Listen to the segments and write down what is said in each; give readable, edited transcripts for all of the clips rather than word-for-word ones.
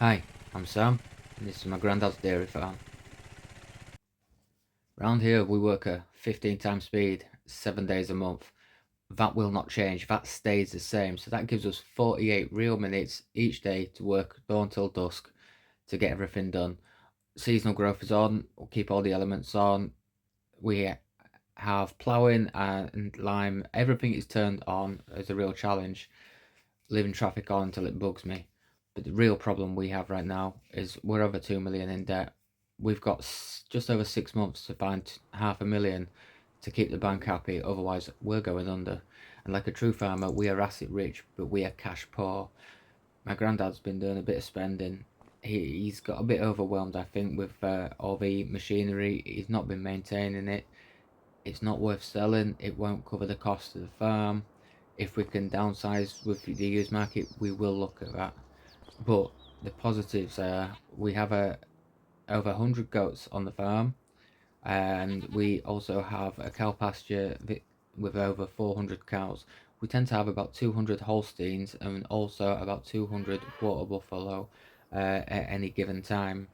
Hi, I'm Sam, and this is my granddad's dairy farm. Round here we work a 15 times speed, 7 days a month. That will not change, that stays the same, so that gives us 48 real minutes each day to work dawn till dusk to get everything done. Seasonal growth is on, we'll keep all the elements on, we have ploughing and lime, everything is turned on as a real challenge, leaving traffic on until it bugs me. But the real problem we have right now is we're over 2 million in debt. We've got just over 6 months to find 500,000 to keep the bank happy, otherwise we're going under. And like a true farmer, we are asset rich, but we are cash poor. My granddad's been doing a bit of spending. He's got a bit overwhelmed, I think, with all the machinery. He's not been maintaining it. It's not worth selling. It won't cover the cost of the farm. If we can downsize with the used market, we will look at that. But the positives are we have over 100 goats on the farm, and we also have a cow pasture with over 400 cows. We tend to have about 200 Holsteins and also about 200 water buffalo at any given time.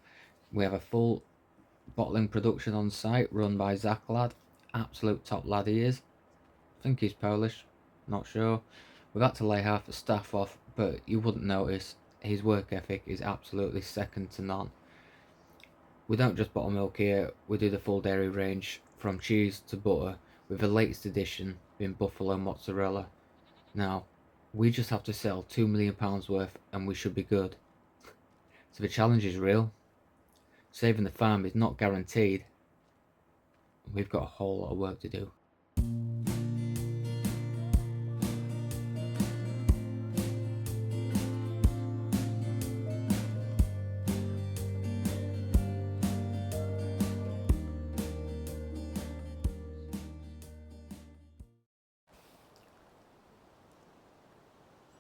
We have a full bottling production on site run by Zach Lad. Absolute top lad he is. I think he's Polish, not sure. We've had to lay half the staff off, but you wouldn't notice. His work ethic is absolutely second to none. We don't just bottle milk here, we do the full dairy range from cheese to butter, with the latest addition being buffalo mozzarella. Now, we just have to sell £2 million worth and we should be good. So the challenge is real. Saving the farm is not guaranteed. We've got a whole lot of work to do.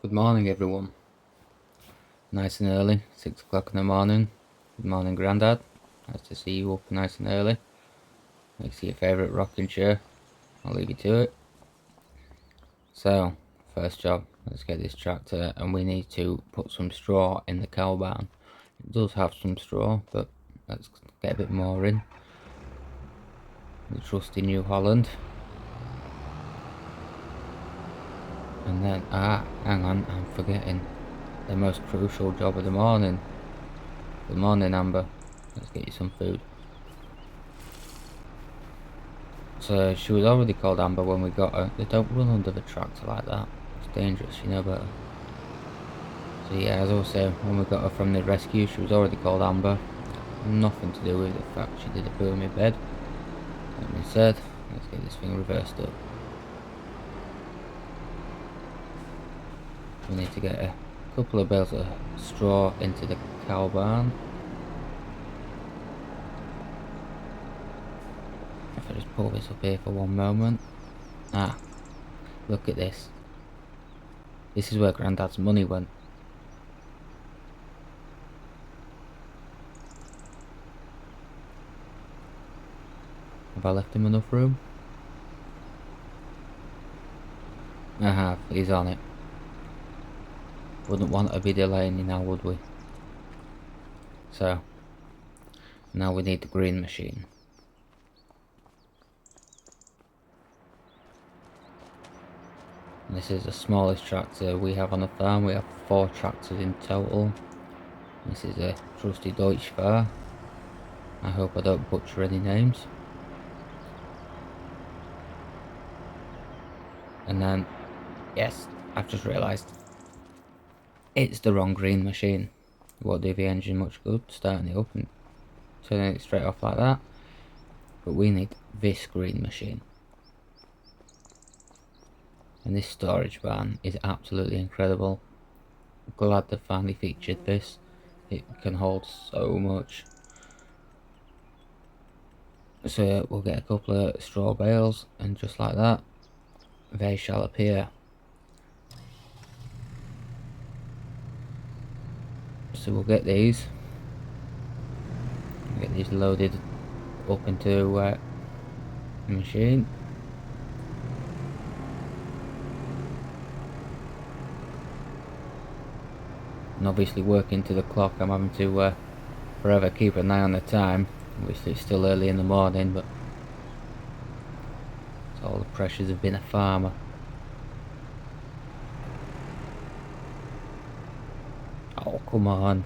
Good morning everyone. Nice and early, 6 o'clock in the morning. Good morning Grandad. Nice to see you up nice and early. Next to your favourite rocking chair. I'll leave you to it. So, first job, let's get this tractor, and we need to put some straw in the cow barn. It does have some straw, but let's get a bit more in. The trusty New Holland. And then, hang on, I'm forgetting the most crucial job of the morning. Good morning, Amber. Let's get you some food. So, she was already called Amber when we got her. They don't run under the tractor like that. It's dangerous, you know better. So yeah, as I was saying, when we got her from the rescue, she was already called Amber. Nothing to do with the fact she did a poo in my bed. That being said, let's get this thing reversed up. We need to get a couple of bales of straw into the cow barn. If I just pull this up here for one moment. Look at this. This is where Grandad's money went. Have I left him enough room? I have, he's on it. Wouldn't want to be delaying you now, would we? So, now we need the green machine. And this is the smallest tractor we have on the farm. We have 4 tractors in total. This is a trusty Deutschfahrer. I hope I don't butcher any names. And then, yes, I've just realised it's the wrong green machine. It won't do the engine much good starting it up and turning it straight off like that. But we need this green machine. And this storage barn is absolutely incredible. I'm glad they finally featured this. It can hold so much. So we'll get a couple of straw bales, and just like that, they shall appear. So we'll get these loaded up into the machine. And obviously working to the clock, I'm having to forever keep an eye on the time. Obviously it's still early in the morning, but it's all the pressures of being a farmer. Oh, come on.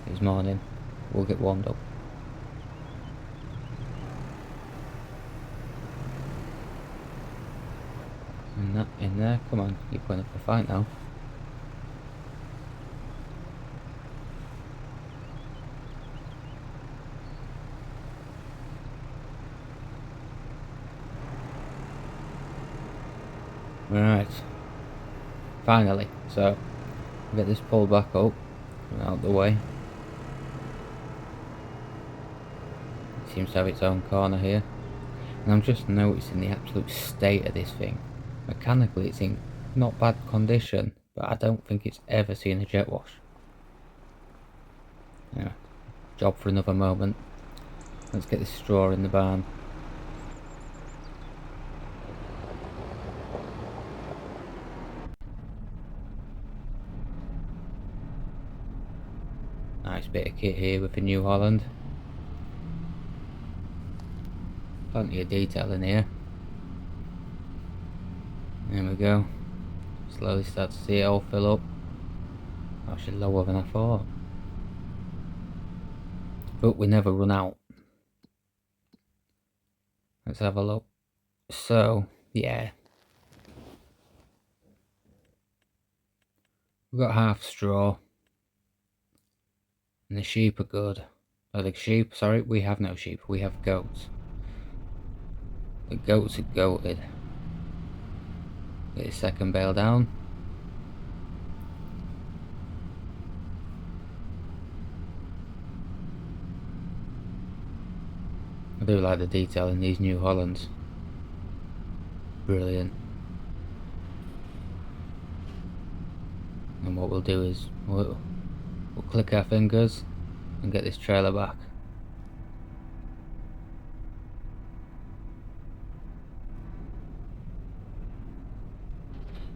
It's morning. We'll get warmed up. And that in there. Come on, you're putting up a fight now. Right. Finally. So, get this pulled back up and out of the way. It seems to have its own corner here. And I'm just noticing the absolute state of this thing. Mechanically it's in not bad condition, but I don't think it's ever seen a jet wash. Yeah, job for another moment. Let's get this straw in the barn. Nice bit of kit here with the New Holland. Plenty of detail in here. There we go. Slowly start to see it all fill up. Actually lower than I thought. But we never run out. Let's have a look. So, yeah. We've got half straw. And the sheep are good. Oh, the sheep, sorry, we have no sheep. We have goats. The goats are goated. Get his second bale down. I do like the detail in these New Hollands. Brilliant. And what we'll do is we'll click our fingers and get this trailer back.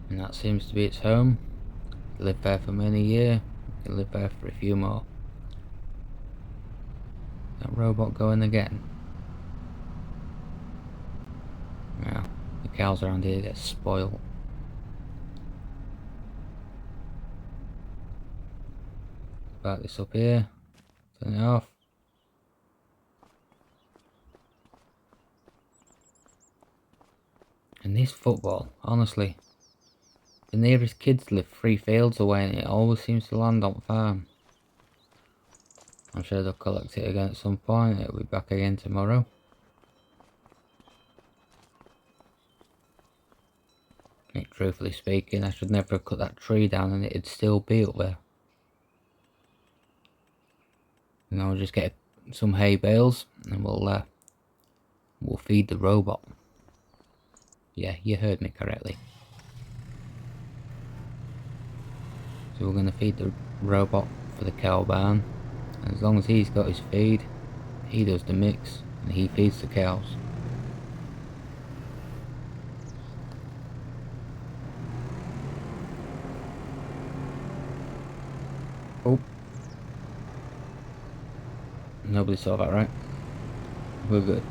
And that seems to be its home. Lived there for many years. Can live there for a few more. That robot going again. Now, the cows around here get spoiled. Back this up here. Turn it off. And this football, honestly, the nearest kids live 3 fields away and it always seems to land on farm. I'm sure they'll collect it again at some point. It'll be back again tomorrow. Truthfully speaking, I should never have cut that tree down and it'd still be up there. And I'll just get some hay bales and we'll feed the robot. Yeah, you heard me correctly. So we're going to feed the robot for the cow barn. And as long as he's got his feed, he does the mix and he feeds the cows. Oh. Nobody saw that, right? We're good.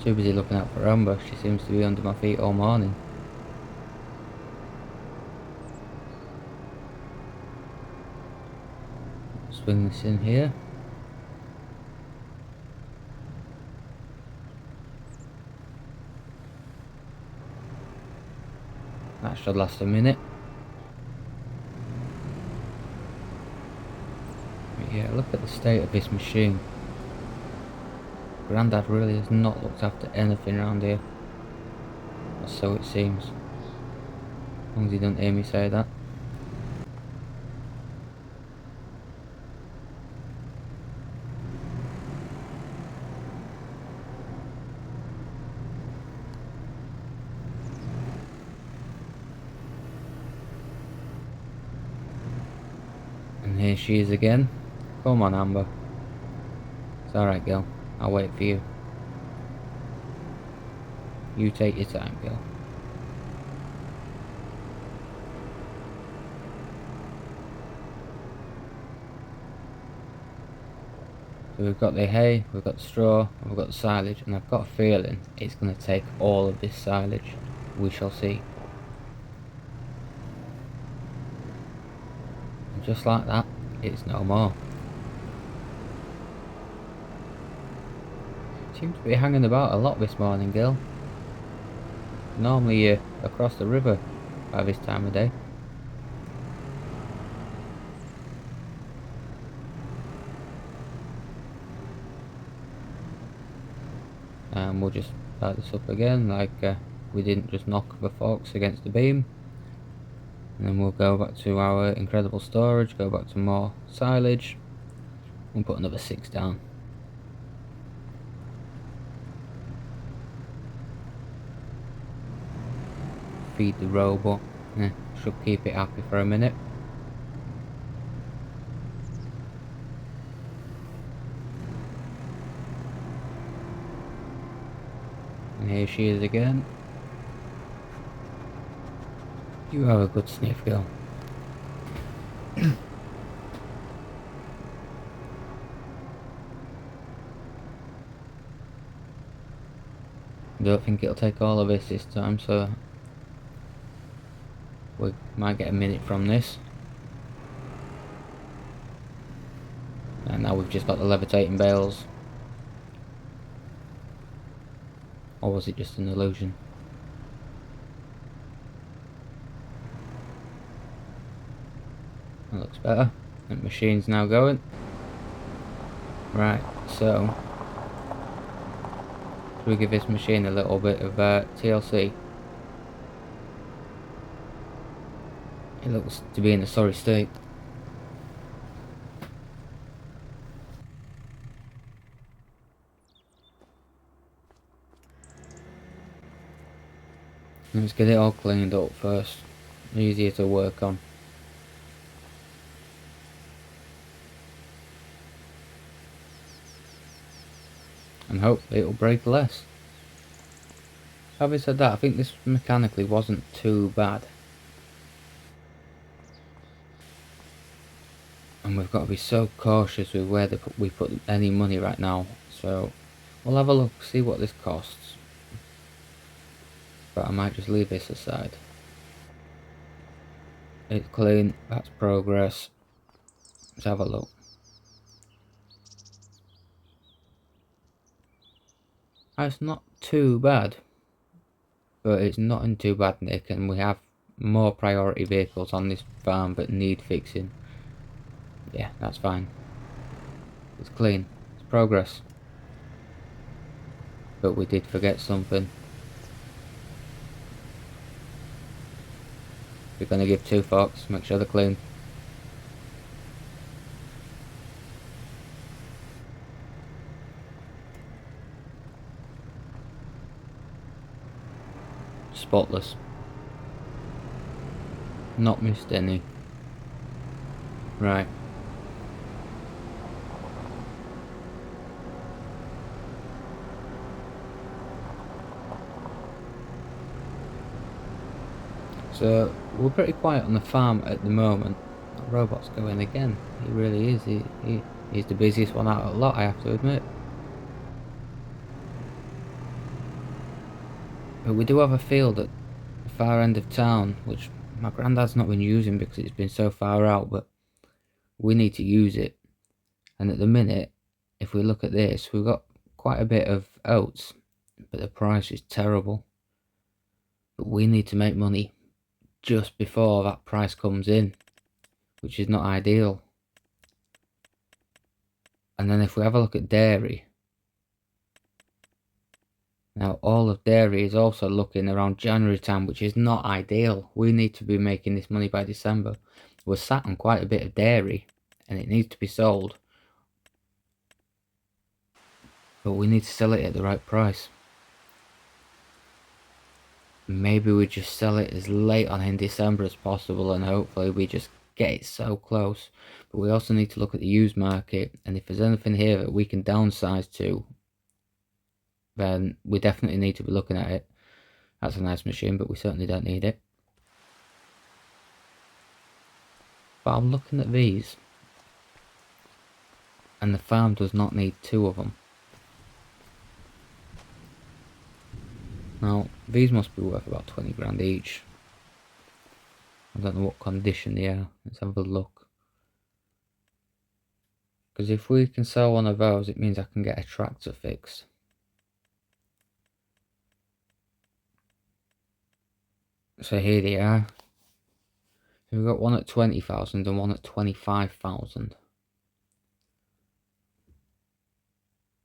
Too busy looking out for Amber. She seems to be under my feet all morning. Swing this in here. That should last a minute. But yeah, look at the state of this machine. Grandad really has not looked after anything around here. Or so it seems. As long as he doesn't hear me say that. And here she is again. Come on, Amber. It's alright, girl. I'll wait for you. You take your time, girl. So we've got the hay, we've got the straw, and we've got the silage, and I've got a feeling it's going to take all of this silage. We shall see. And just like that, it's no more. Seems to be hanging about a lot this morning, Gil. Normally you're across the river by this time of day. And we'll just start this up again, like we didn't just knock the forks against the beam. And then we'll go back to our incredible storage, go back to more silage, and put another 6 down. Feed the robot. Should keep it happy for a minute. And here she is again. You have a good sniff, girl. Don't think it'll take all of this time, so we might get a minute from this. And now we've just got the levitating bales. Or was it just an illusion? That looks better. The machine's now going. Right, so should we give this machine a little bit of TLC? It looks to be in a sorry state. Let's get it all cleaned up first. Easier to work on. And hope it'll break less. Having said that, I think this mechanically wasn't too bad. And we've got to be so cautious with where we put any money right now. So we'll have a look, see what this costs. But I might just leave this aside. It's clean, that's progress. Let's have a look. That's not too bad. But it's not in too bad nick, and we have more priority vehicles on this farm that need fixing. Yeah, that's fine. It's clean. It's progress. But we did forget something. We're going to give 2 forks, make sure they're clean. Spotless. Not missed any. Right. So we're pretty quiet on the farm at the moment. The robot's going again. He really is. He's the busiest one out of the lot, I have to admit. But we do have a field at the far end of town, which my granddad's not been using because it's been so far out, but we need to use it. And at the minute, if we look at this, we've got quite a bit of oats, but the price is terrible. But we need to make money just before that price comes in, which is not ideal. And then if we have a look at dairy, now all of dairy is also looking around January time, which is not ideal. We need to be making this money by December. We're sat on quite a bit of dairy and it needs to be sold, but we need to sell it at the right price. Maybe we just sell it as late on in December as possible, and hopefully we just get it so close. But we also need to look at the used market, and if there's anything here that we can downsize to, then we definitely need to be looking at it. That's a nice machine, but we certainly don't need it. But I'm looking at these. and the farm does not need 2 of them. Now these must be worth about 20 grand each. I don't know what condition they are. Let's have a look. Because if we can sell one of those, it means I can get a tractor fixed. So here they are. So we've got one at 20,000 and one at 25,000.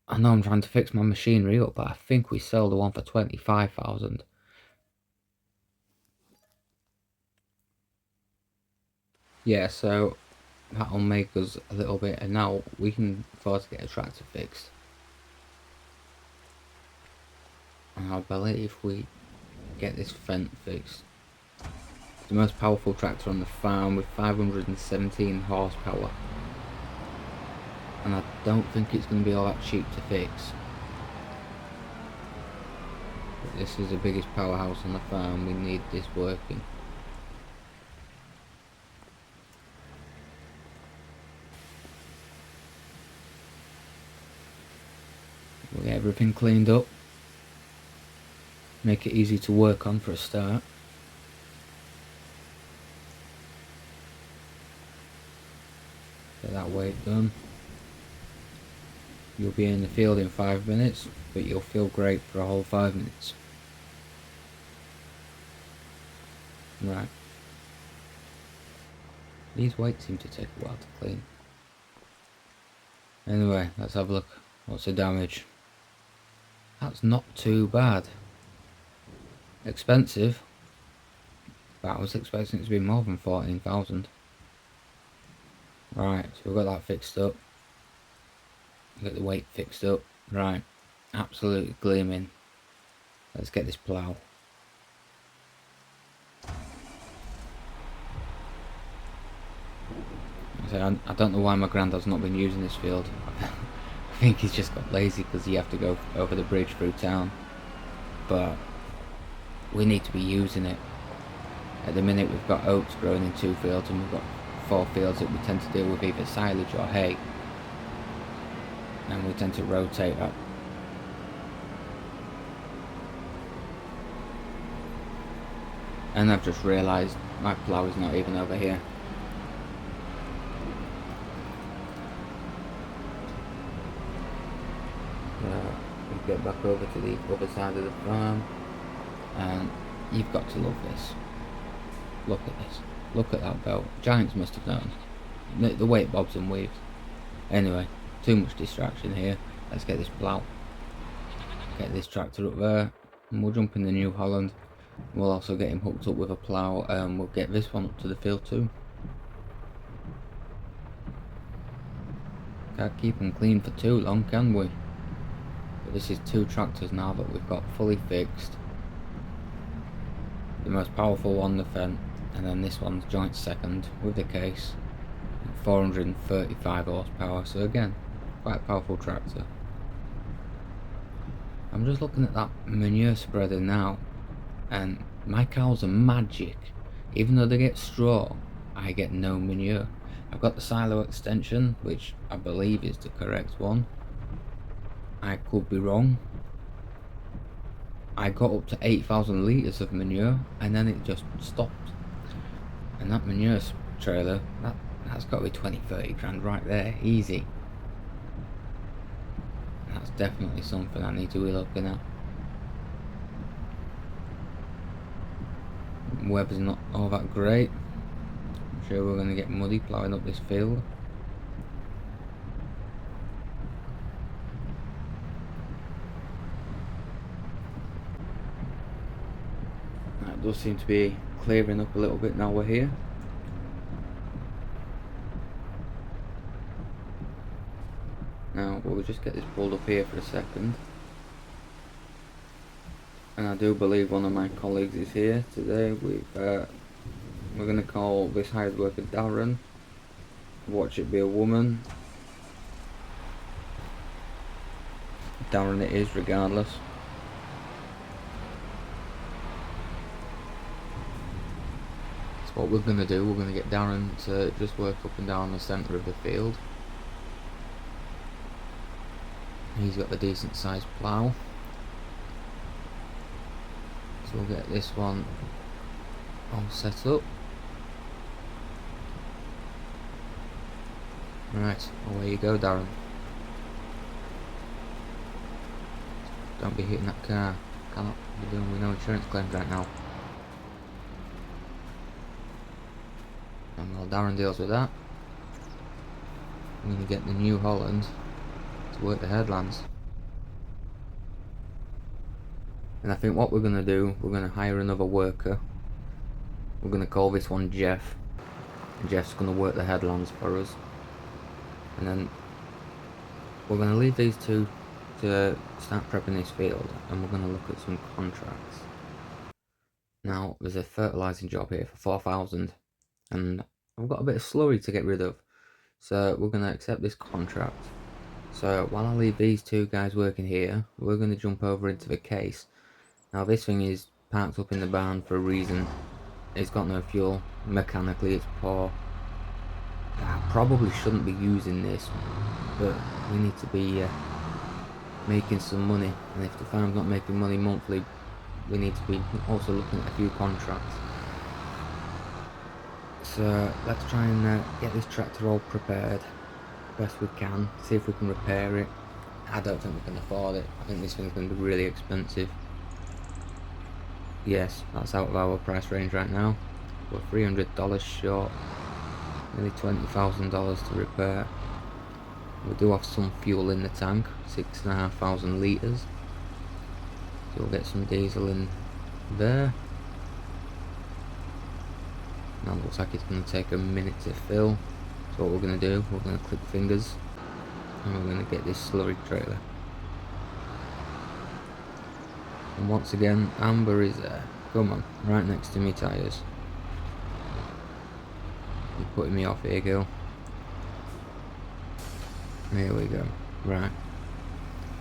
I know I'm trying to fix my machinery up, but I think we sell the one for 25,000. Yeah, so that'll make us a little bit, and now we can afford to get a tractor fixed. And I believe we get this fence fixed. It's the most powerful tractor on the farm with 517 horsepower. And I don't think it's going to be all that cheap to fix. But this is the biggest powerhouse on the farm, we need this working. We'll get everything cleaned up. Make it easy to work on for a start. Get that weight done. You'll be in the field in 5 minutes, but you'll feel great for a whole 5 minutes. Right. These weights seem to take a while to clean. Anyway, let's have a look. What's the damage? That's not too bad. Expensive, but I was expecting it to be more than 14,000. Right, so we've got that fixed up. Get the weight fixed up. Right, absolutely gleaming. Let's get this plough. I don't know why my granddad's not been using this field. I think he's just got lazy because you have to go over the bridge through town. But we need to be using it. At the minute we've got oats growing in 2 fields and we've got 4 fields that we tend to deal with either silage or hay. And we tend to rotate that. And I've just realised my plough is not even over here. We get back over to the other side of the farm, and you've got to love this. Look at this. Look at that belt. Giants must have known. The way it bobs and weaves. Anyway, too much distraction here. Let's get this plough. Get this tractor up there, and we'll jump in the New Holland. We'll also get him hooked up with a plough, and we'll get this one up to the field too. Can't keep them clean for too long, can we? But this is 2 tractors now that we've got fully fixed. The most powerful one, the Fendt, and then this one's joint second with the case. 435 horsepower, so again, quite a powerful tractor. I'm just looking at that manure spreader now, and my cows are magic. Even though they get straw, I get no manure. I've got the silo extension, which I believe is the correct one. I could be wrong. I got up to 8,000 litres of manure and then it just stopped. And that manure trailer, that's got to be 20-30 grand right there, easy. That's definitely something I need to be looking at. Weather's not all that great. I'm sure we're going to get muddy ploughing up this field. That does seem to be clearing up a little bit now we're here. Now we'll just get this pulled up here for a second. And I do believe one of my colleagues is here today. We're going to call this hired worker Darren. Watch it be a woman. Darren it is regardless. So what we're going to do, we're going to get Darren to just work up and down the centre of the field. He's got a decent sized plough. So we'll get this one all set up. Right, away you go, Darren. Don't be hitting that car. Cannot be doing with no insurance claims right now. And while Darren deals with that, I'm going to get the New Holland to work the headlands. And I think what we're going to do, we're going to hire another worker. We're going to call this one Jeff. And Jeff's going to work the headlands for us. And then we're going to leave these two to start prepping this field, and we're going to look at some contracts. Now, there's a fertilising job here for 4,000, and I've got a bit of slurry to get rid of, so we're going to accept this contract. So while I leave these two guys working here, we're going to jump over into the case. Now this thing is parked up in the barn for a reason. It's got no fuel, mechanically it's poor. I probably shouldn't be using this, but we need to be making some money, and if the farm's not making money monthly, we need to be also looking at a few contracts. So let's try and get this tractor all prepared best we can, see if we can repair it. I don't think we can afford it. I think this thing's going to be really expensive. Yes, that's out of our price range right now. We're $300 short, nearly $20,000 to repair. We do have some fuel in the tank, 6,500 litres, so we'll get some diesel in there. Now it looks like it's going to take a minute to fill, so what we're going to do, we're going to click fingers and we're going to get this slurry trailer. And once again, Amber is there. Come on, right next to me tyres. You're putting me off here, girl. Here we go. Right.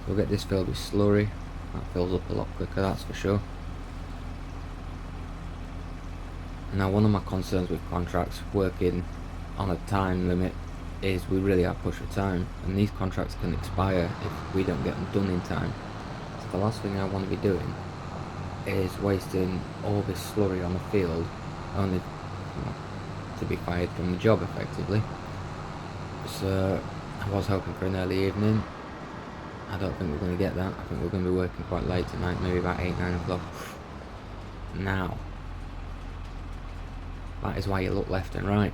We'll get this filled with slurry. That fills up a lot quicker, that's for sure. Now, one of my concerns with contracts working on a time limit is we really are pushed for time, and these contracts can expire if we don't get them done in time. So the last thing I want to be doing is wasting all this slurry on the field only to be fired from the job effectively. So I was hoping for an early evening. I don't think we're going to get that. I think we're going to be working quite late tonight, maybe about 8-9 o'clock. Now, that is why you look left and right.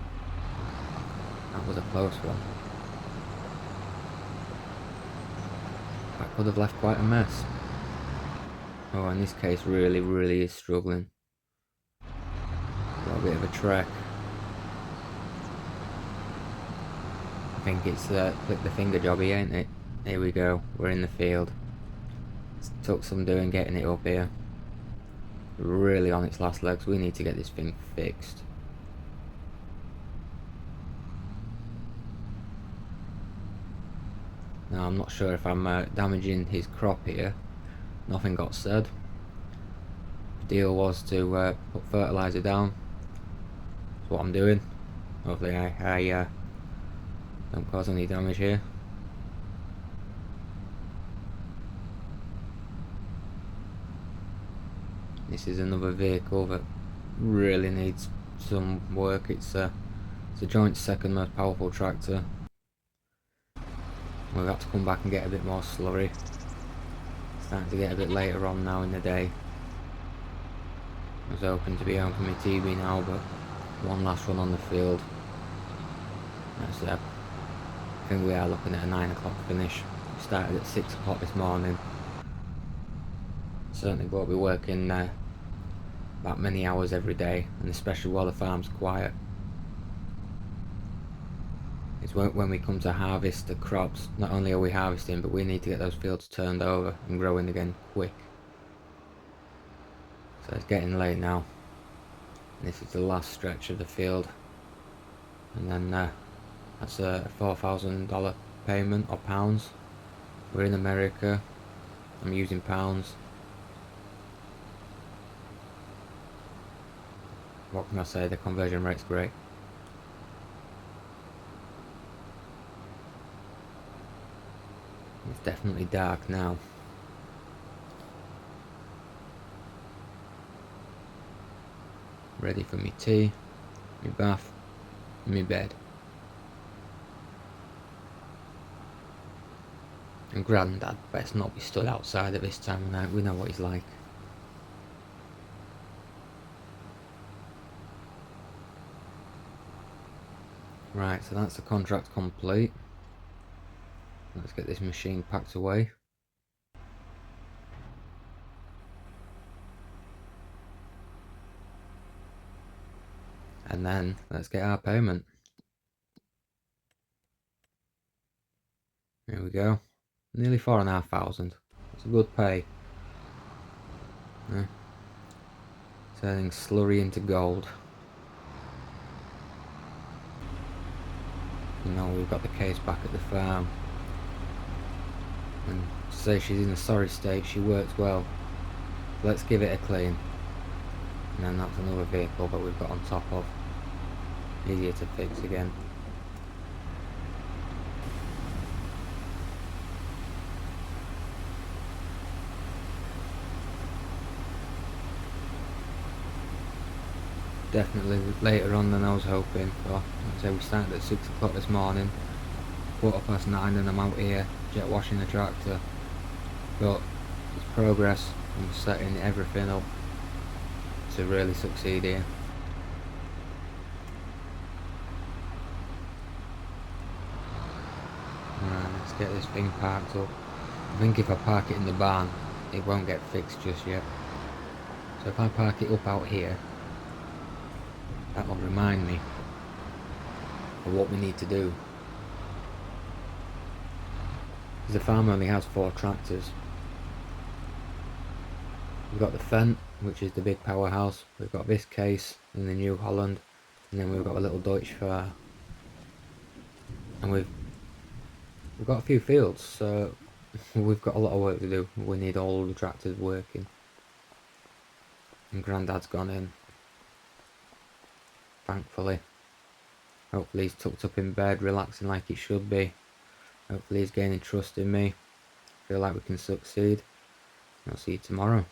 That was a close one. That could have left quite a mess. Oh, in this case, really is struggling. Got a bit of a trek. I think it's click the finger jobby, ain't it? Here we go, we're in the field. It took some doing getting it up here. Really on its last legs, we need to get this thing fixed. Now I'm not sure if I'm damaging his crop here. Nothing got said. The deal was to put fertiliser down. That's what I'm doing. Hopefully I don't cause any damage here. This is another vehicle that really needs some work. It's a joint second most powerful tractor. We've got to come back and get a bit more slurry. It's starting to get a bit later on now in the day. I was hoping to be home for my TV now, but one last run on the field. That's I think we are looking at a 9 o'clock finish. We started at 6 o'clock this morning. Certainly won't be working that many hours every day, and especially while the farm's quiet. It's when we come to harvest the crops, not only are we harvesting, but we need to get those fields turned over and growing again quick. So it's getting late now. This is the last stretch of the field, and then that's a $4,000 payment, or pounds. We're in America, I'm using pounds. What can I say, the conversion rate's great. It's definitely dark now. Ready for me tea, me bath, me bed. And Grandad best not be stood outside at this time of night, we know what he's like. Right, so that's the contract complete. Let's get this machine packed away. And then let's get our payment. Here we go. Nearly 4,500. It's a good pay. Yeah. Turning slurry into gold. You know, we've got the case back at the farm. And to say she's in a sorry state, she works well. Let's give it a clean. And then that's another vehicle that we've got on top of. Easier to fix again. Definitely later on than I was hoping for. Like I say, we started at 6 o'clock this morning, 9:15 and I'm out here jet washing the tractor. But it's progress. I'm setting everything up to really succeed here. Right, let's get this thing parked up. I think if I park it in the barn, it won't get fixed just yet. So if I park it up out here, that will remind me of what we need to do. Because the farm only has 4 tractors. We've got the Fendt, which is the big powerhouse. We've got this case in the New Holland, and then we've got a little Deutsch Fahr. And we've got a few fields, so we've got a lot of work to do. We need all the tractors working. And Grandad's gone in, thankfully. Hopefully he's tucked up in bed, relaxing like he should be. Hopefully he's gaining trust in me. Feel like we can succeed. I'll see you tomorrow.